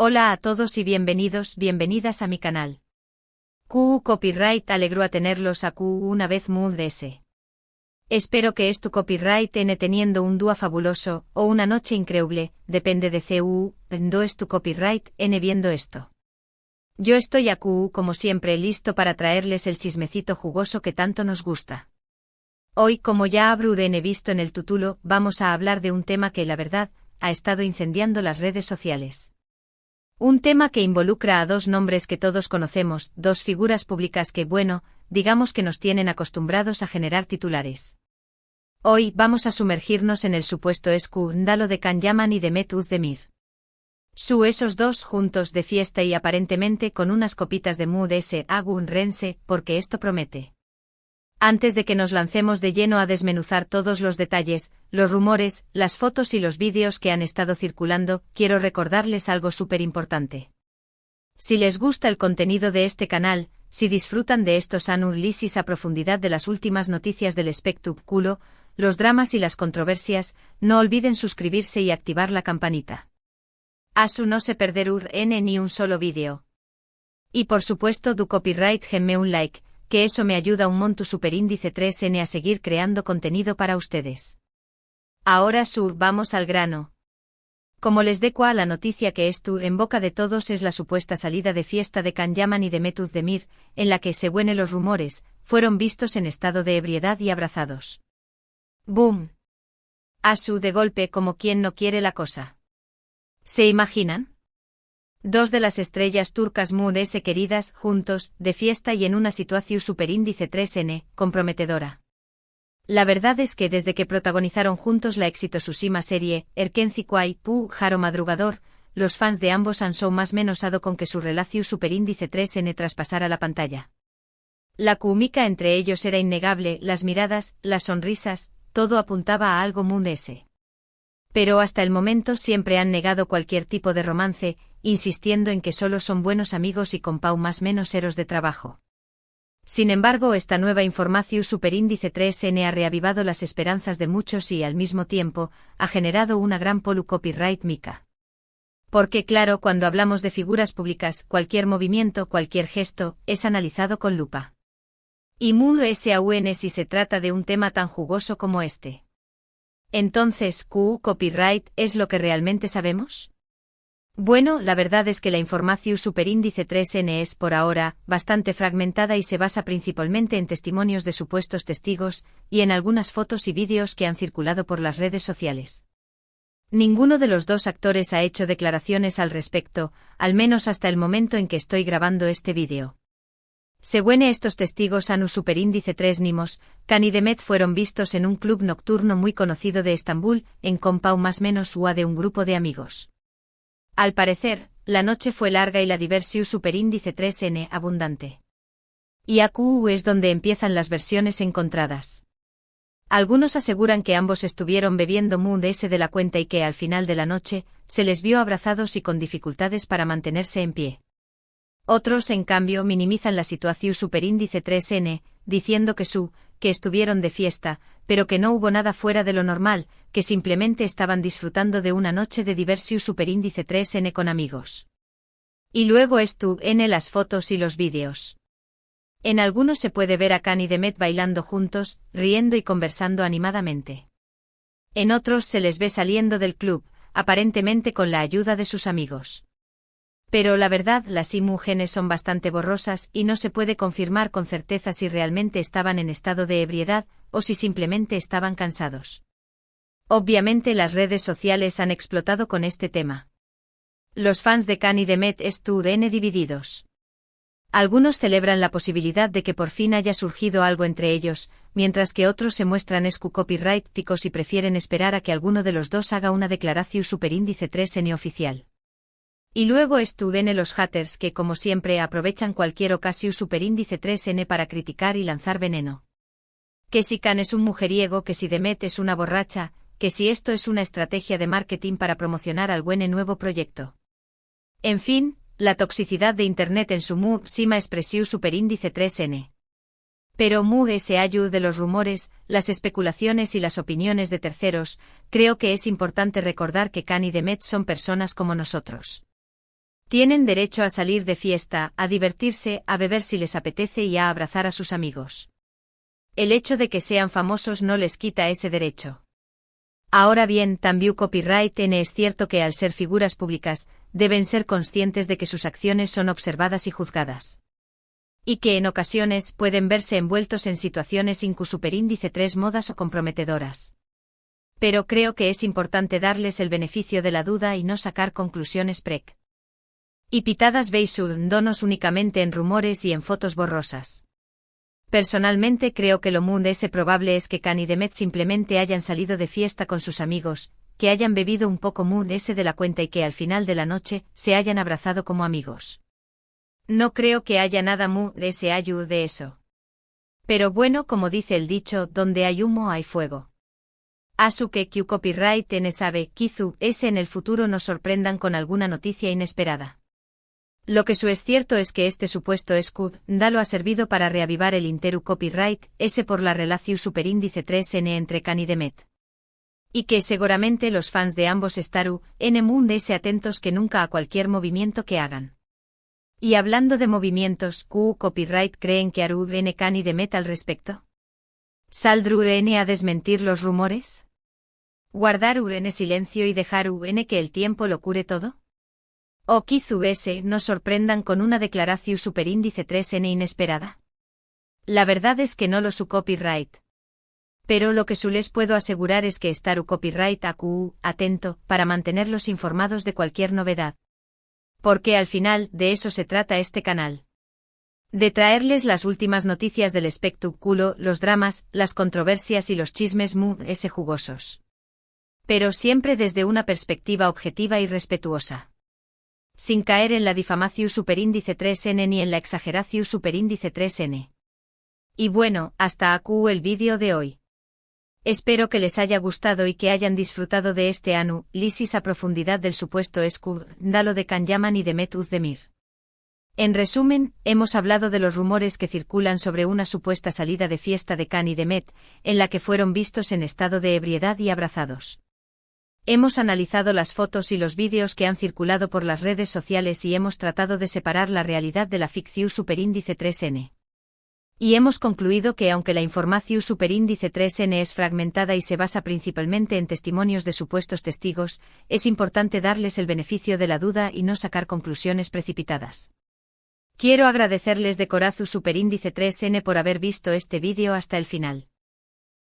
Hola a todos y bienvenidas a mi canal. QU Copyright alegró a tenerlos a QU una vez Mood S. Espero que es tu copyright N teniendo un día fabuloso, o una noche increíble, depende de CU, no es tu copyright N viendo esto. Yo estoy a QU como siempre listo para traerles el chismecito jugoso que tanto nos gusta. Hoy, como ya habrán visto en el título, vamos a hablar de un tema que la verdad, ha estado incendiando las redes sociales. Un tema que involucra a dos nombres que todos conocemos, dos figuras públicas que, digamos que nos tienen acostumbrados a generar titulares. Hoy vamos a sumergirnos en el supuesto escándalo de Can Yaman y Demet Özdemir. Esos dos juntos de fiesta y aparentemente con unas copitas de Mood S. Agun Rense, porque esto promete. Antes de que nos lancemos de lleno a desmenuzar todos los detalles, los rumores, las fotos y los vídeos que han estado circulando, quiero recordarles algo súper importante. Si les gusta el contenido de este canal, si disfrutan de estos análisis a profundidad de las últimas noticias del espectáculo, los dramas y las controversias, no olviden suscribirse y activar la campanita. Asu no se perderá ni un solo vídeo. Y por supuesto du copyright genme un like, que eso me ayuda un monto superíndice 3N a seguir creando contenido para ustedes. Ahora vamos al grano. Como les dejo a la noticia que en boca de todos es la supuesta salida de fiesta de Can Yaman y Demet Özdemir, en la que, según los rumores, fueron vistos en estado de ebriedad y abrazados. ¡Boom! De golpe como quien no quiere la cosa. ¿Se imaginan? Dos de las estrellas turcas Mood S queridas, juntos, de fiesta y en una situación superíndice 3N, comprometedora. La verdad es que desde que protagonizaron juntos la exitosísima serie, Erkenci Kuay Pu Jaro Madrugador, los fans de ambos han más menosado con que su relación superíndice 3N traspasara la pantalla. La química entre ellos era innegable, las miradas, las sonrisas, todo apuntaba a algo Mood S. Pero hasta el momento siempre han negado cualquier tipo de romance, insistiendo en que solo son buenos amigos y más menos eros de trabajo. Sin embargo, esta nueva información superíndice 3N ha reavivado las esperanzas de muchos y, al mismo tiempo, ha generado una gran copyright mica. Porque claro, cuando hablamos de figuras públicas, cualquier movimiento, cualquier gesto, es analizado con lupa. Y Mood S aún si se trata de un tema tan jugoso como este. Entonces, ¿QU copyright es lo que realmente sabemos? Bueno, la verdad es que la información superíndice 3N es, por ahora, bastante fragmentada y se basa principalmente en testimonios de supuestos testigos, y en algunas fotos y vídeos que han circulado por las redes sociales. Ninguno de los dos actores ha hecho declaraciones al respecto, al menos hasta el momento en que estoy grabando este vídeo. Según estos testigos superíndice 3 Nimos, Can y Demet fueron vistos en un club nocturno muy conocido de Estambul, en más menos UA de un grupo de amigos. Al parecer, la noche fue larga y la diversión superíndice 3N abundante. Y AQ es donde empiezan las versiones encontradas. Algunos aseguran que ambos estuvieron bebiendo Mood S de la cuenta y que al final de la noche, se les vio abrazados y con dificultades para mantenerse en pie. Otros, en cambio, minimizan la situación superíndice 3N, diciendo que estuvieron de fiesta, pero que no hubo nada fuera de lo normal, que simplemente estaban disfrutando de una noche de diversión superíndice 3N con amigos. Y luego en las fotos y los vídeos. En algunos se puede ver a Can y Demet bailando juntos, riendo y conversando animadamente. En otros se les ve saliendo del club, aparentemente con la ayuda de sus amigos. Pero la verdad, las imágenes son bastante borrosas y no se puede confirmar con certeza si realmente estaban en estado de ebriedad, o si simplemente estaban cansados. Obviamente las redes sociales han explotado con este tema. Los fans de Can y Demet están divididos. Algunos celebran la posibilidad de que por fin haya surgido algo entre ellos, mientras que otros se muestran copyrighticos y prefieren esperar a que alguno de los dos haga una declaración superíndice 3N oficial. Y luego los haters que, como siempre, aprovechan cualquier ocasión superíndice 3N para criticar y lanzar veneno. Que si Can es un mujeriego, que si Demet es una borracha, que si esto es una estrategia de marketing para promocionar al nuevo proyecto. En fin, la toxicidad de Internet en su máxima expresión superíndice 3N. Pero Mood S de los rumores, las especulaciones y las opiniones de terceros, creo que es importante recordar que Can y Demet son personas como nosotros. Tienen derecho a salir de fiesta, a divertirse, a beber si les apetece y a abrazar a sus amigos. El hecho de que sean famosos no les quita ese derecho. Ahora bien, también copyright N es cierto que al ser figuras públicas, deben ser conscientes de que sus acciones son observadas y juzgadas. Y que en ocasiones pueden verse envueltos en situaciones superindice 3 modas o comprometedoras. Pero creo que es importante darles el beneficio de la duda y no sacar conclusiones prec. Y pitadas basándonos únicamente en rumores y en fotos borrosas. Personalmente creo que lo más probable es que Kanye y Demet simplemente hayan salido de fiesta con sus amigos, que hayan bebido un poco más de la cuenta y que al final de la noche se hayan abrazado como amigos. No creo que haya nada más de eso. Pero bueno, como dice el dicho, donde hay humo hay fuego. Asuke que copyright N sabe, quizú en el futuro nos sorprendan con alguna noticia inesperada. Lo que es cierto es que este supuesto escándalo ha servido para reavivar el interu copyright por la relación superíndice 3N entre Kanye y Demet. Y que seguramente los fans de ambos estaru en atentos que nunca a cualquier movimiento que hagan. Y hablando de movimientos, copyright creen que harú N Kanye y Demet al respecto. ¿Saldrá N a desmentir los rumores? ¿Guardar N silencio y dejar N que el tiempo lo cure todo? ¿O quizú nos sorprendan con una declaración superíndice 3N inesperada? La verdad es que no lo su copyright. Pero lo que les puedo asegurar es que estaru copyright atento para mantenerlos informados de cualquier novedad. Porque al final de eso se trata este canal. De traerles las últimas noticias del espectáculo, los dramas, las controversias y los chismes jugosos. Pero siempre desde una perspectiva objetiva y respetuosa. Sin caer en la difamación superíndice 3N ni en la exageración superíndice 3N. Y bueno, hasta aquí el vídeo de hoy. Espero que les haya gustado y que hayan disfrutado de este análisis a profundidad del supuesto escándalo de Kanye y Demet Özdemir. En resumen, hemos hablado de los rumores que circulan sobre una supuesta salida de fiesta de Kanye y Demet, en la que fueron vistos en estado de ebriedad y abrazados. Hemos analizado las fotos y los vídeos que han circulado por las redes sociales y hemos tratado de separar la realidad de la ficción superíndice 3N. Y hemos concluido que aunque la información superíndice 3N es fragmentada y se basa principalmente en testimonios de supuestos testigos, es importante darles el beneficio de la duda y no sacar conclusiones precipitadas. Quiero agradecerles de corazón superíndice 3N por haber visto este vídeo hasta el final.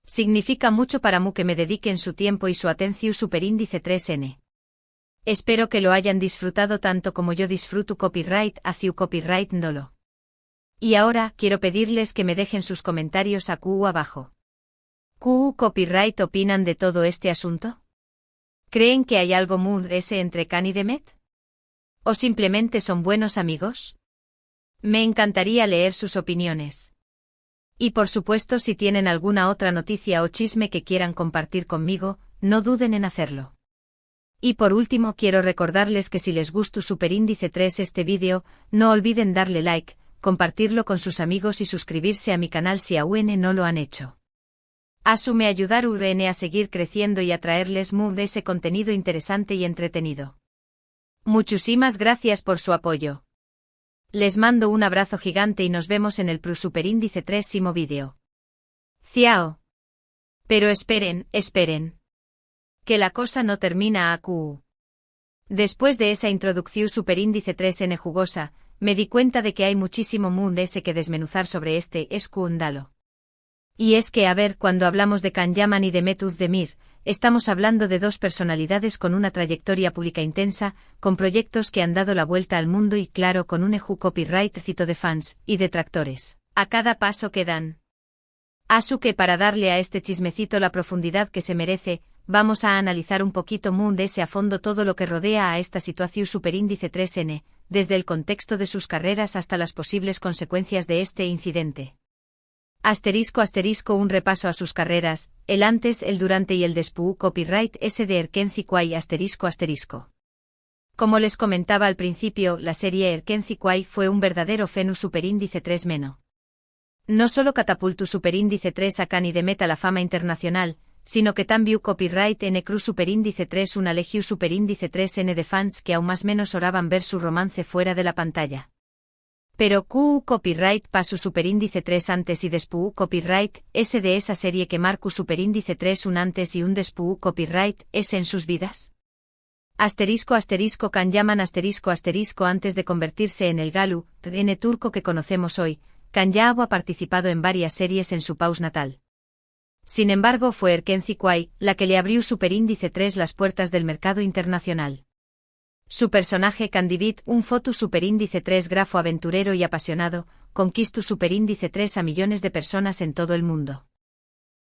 Significa mucho para mí que me dediquen su tiempo y su atención superíndice 3N. Espero que lo hayan disfrutado tanto como yo disfruto copyright hacia copyright ndolo. Y ahora quiero pedirles que me dejen sus comentarios aquí abajo. ¿Qué copyright opinan de todo este asunto? ¿Creen que hay algo muy entre Kanye y Demet? ¿O simplemente son buenos amigos? Me encantaría leer sus opiniones. Y por supuesto, si tienen alguna otra noticia o chisme que quieran compartir conmigo, no duden en hacerlo. Y por último quiero recordarles que si les gustó superíndice 3 este vídeo, no olviden darle like, compartirlo con sus amigos y suscribirse a mi canal si aún no lo han hecho. Asume ayudar a seguir creciendo y a traerles ese contenido interesante y entretenido. Muchísimas gracias por su apoyo. Les mando un abrazo gigante y nos vemos en el superíndice 3º vídeo. Ciao. Pero esperen. Que la cosa no termina aquí. Después de esa introducción superíndice 3N jugosa, me di cuenta de que hay muchísimo que desmenuzar sobre este escándalo. Y es que cuando hablamos de Kanye y Demet Özdemir, estamos hablando de dos personalidades con una trayectoria pública intensa, con proyectos que han dado la vuelta al mundo y claro con un copyright cito de fans y detractores a cada paso que dan. Que para darle a este chismecito la profundidad que se merece, vamos a analizar un poquito a fondo todo lo que rodea a esta situación superíndice 3N, desde el contexto de sus carreras hasta las posibles consecuencias de este incidente. Un repaso a sus carreras, el antes, el durante y el después copyright de Erkenci Kwai ***. Como les comentaba al principio, la serie Erkenci Kwai fue un verdadero fenómeno superíndice 3 meno. No solo catapultó superíndice 3 a Kanye y Demet a la fama internacional, sino que también copyright n cru superíndice 3 una legiu superíndice 3 n de fans que aún más menos oraban ver su romance fuera de la pantalla. Pero copyright pa su superíndice 3 antes y después copyright s de esa serie que marcu superíndice 3 un antes y un después copyright s en sus vidas. Asterisco asterisco can llaman asterisco asterisco antes de convertirse en el Galu, n turco que conocemos hoy, can ya ha participado en varias series en su país natal. Sin embargo fue Erkenci Kuay la que le abrió superíndice 3 las puertas del mercado internacional. Su personaje Candivit, un foto superíndice 3 grafo aventurero y apasionado, conquistó superíndice 3 a millones de personas en todo el mundo.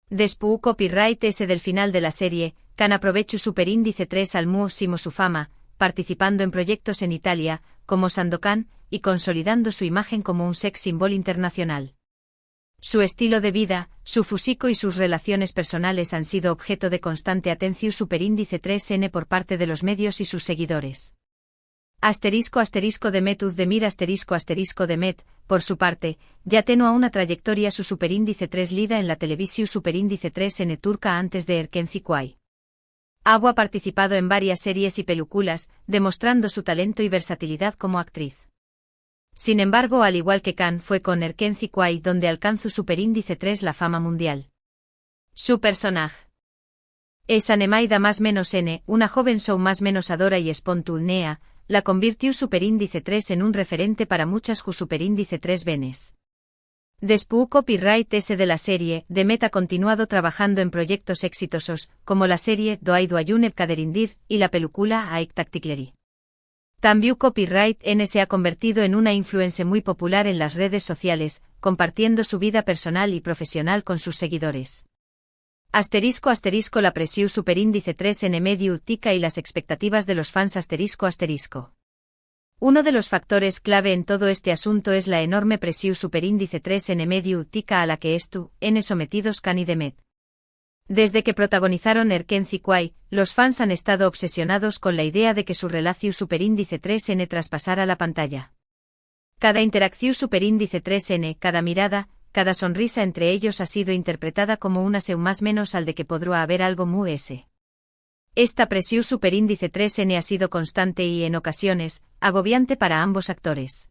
Después copyright s del final de la serie, can aprovechó superíndice 3 al muchísimo su fama, participando en proyectos en Italia, como Sandokan, y consolidando su imagen como un sex symbol internacional. Su estilo de vida, su físico y sus relaciones personales han sido objeto de constante atención superíndice 3n por parte de los medios y sus seguidores. Asterisco asterisco Demet Uzdemir asterisco asterisco Demet, por su parte, ya tenía una trayectoria su superíndice 3 lida en la televisión superíndice 3n turca antes de Erkenci Kuay. Ha participado en varias series y películas, demostrando su talento y versatilidad como actriz. Sin embargo, al igual que Can fue con Erkenci Kuay donde alcanzó superíndice 3 la fama mundial. Su personaje es Anemaida más menos n, una joven show más menos adora y espontánea, la convirtió superíndice 3 en un referente para muchas superíndice 3 venes. Después copyright s de la serie, Demet ha continuado trabajando en proyectos exitosos, como la serie Doay Doayuneb Kaderindir y la película Aik Taktikleri. También copyright n se ha convertido en una influencer muy popular en las redes sociales, compartiendo su vida personal y profesional con sus seguidores. Asterisco asterisco la presión superíndice 3 n medio tica y las expectativas de los fans asterisco asterisco. Uno de los factores clave en todo este asunto es la enorme presión superíndice 3 n medio tica a la que n sometidos Can y Demet. Desde que protagonizaron Erkenci Kuay, los fans han estado obsesionados con la idea de que su relación superíndice 3n traspasara la pantalla. Cada interacción superíndice 3n, cada mirada, cada sonrisa entre ellos ha sido interpretada como una seu más menos al de que podrá haber algo mu s. Esta presión superíndice 3n ha sido constante y, en ocasiones, agobiante para ambos actores.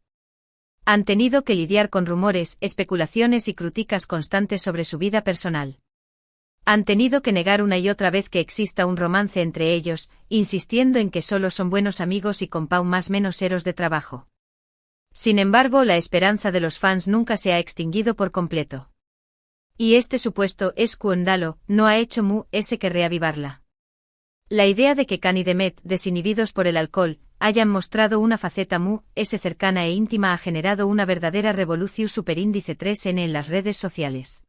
Han tenido que lidiar con rumores, especulaciones y críticas constantes sobre su vida personal. Han tenido que negar una y otra vez que exista un romance entre ellos, insistiendo en que solo son buenos amigos y compau más menos eros de trabajo. Sin embargo, la esperanza de los fans nunca se ha extinguido por completo. Y este supuesto escándalo no ha hecho mu s que reavivarla. La idea de que Can y Demet, desinhibidos por el alcohol, hayan mostrado una faceta mu s cercana e íntima ha generado una verdadera revolución superíndice 3n en las redes sociales.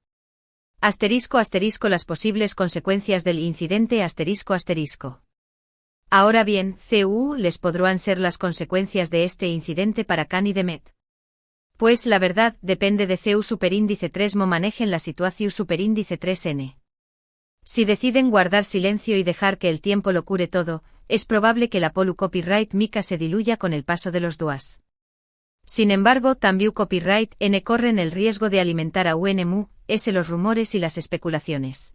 Asterisco asterisco las posibles consecuencias del incidente asterisco asterisco. Ahora bien, ¿les podrán ser las consecuencias de este incidente para Can y Demet? Pues la verdad depende de superíndice 3 mo manejen la situación superíndice 3n. Si deciden guardar silencio y dejar que el tiempo lo cure todo, es probable que la polu copyright mica se diluya con el paso de los días. Sin embargo, también copyright n corren el riesgo de alimentar a UNMU, los rumores y las especulaciones.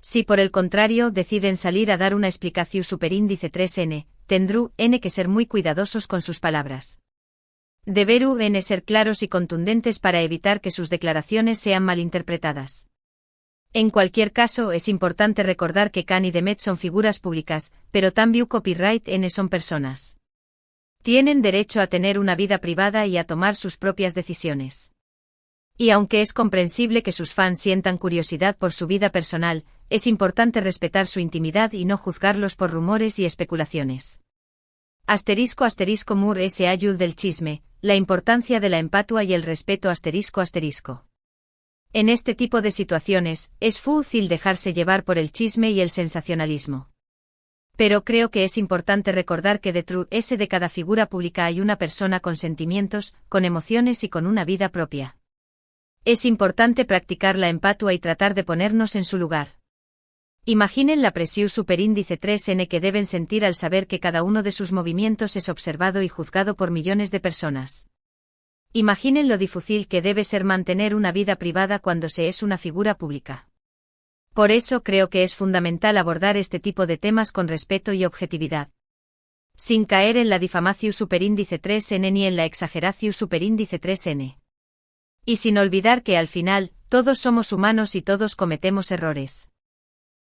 Si por el contrario deciden salir a dar una explicación superíndice 3n, tendrán que ser muy cuidadosos con sus palabras. Deberán ser claros y contundentes para evitar que sus declaraciones sean malinterpretadas. En cualquier caso, es importante recordar que Can y Demet son figuras públicas, pero también copyright n son personas. Tienen derecho a tener una vida privada y a tomar sus propias decisiones. Y aunque es comprensible que sus fans sientan curiosidad por su vida personal, es importante respetar su intimidad y no juzgarlos por rumores y especulaciones. Asterisco asterisco mur s ayud del chisme, la importancia de la empatia y el respeto asterisco asterisco. En este tipo de situaciones, es fácil dejarse llevar por el chisme y el sensacionalismo. Pero creo que es importante recordar que detrás de cada figura pública hay una persona con sentimientos, con emociones y con una vida propia. Es importante practicar la empatia y tratar de ponernos en su lugar. Imaginen la presión superíndice 3n que deben sentir al saber que cada uno de sus movimientos es observado y juzgado por millones de personas. Imaginen lo difícil que debe ser mantener una vida privada cuando se es una figura pública. Por eso creo que es fundamental abordar este tipo de temas con respeto y objetividad. Sin caer en la difamatio superíndice 3n ni en la exageratio superíndice 3n. Y sin olvidar que al final, todos somos humanos y todos cometemos errores.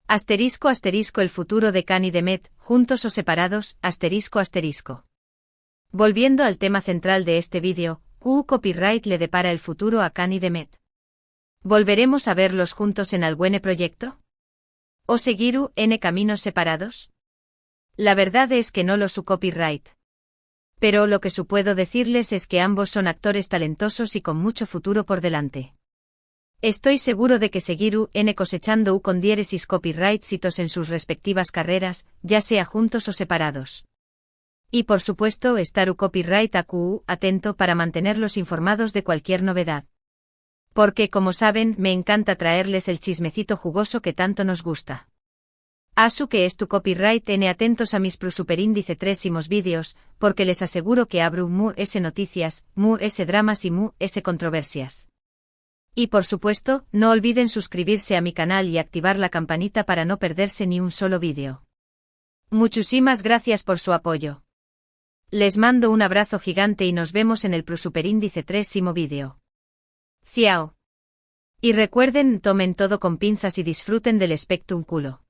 Asterisco asterisco el futuro de Khan y Demet, juntos o separados, asterisco asterisco. Volviendo al tema central de este vídeo, ¿qué copyright le depara el futuro a Khan y Demet? ¿Volveremos a verlos juntos en algún proyecto? ¿O seguir en caminos separados? La verdad es que no lo su copyright. Pero lo que su puedo decirles es que ambos son actores talentosos y con mucho futuro por delante. Estoy seguro de que seguir cosechando con diéresis copyrightsitos en sus respectivas carreras, ya sea juntos o separados. Y por supuesto estar copyright atento para mantenerlos informados de cualquier novedad. Porque como saben, me encanta traerles el chismecito jugoso que tanto nos gusta. Asu que es tu copyright atentos a mis superíndice 3 vídeos, porque les aseguro que abro noticias, dramas y controversias. Y por supuesto, no olviden suscribirse a mi canal y activar la campanita para no perderse ni un solo vídeo. Muchísimas gracias por su apoyo. Les mando un abrazo gigante y nos vemos en el superíndice 3 vídeo. Ciao. Y recuerden, tomen todo con pinzas y disfruten del Spectrum culo.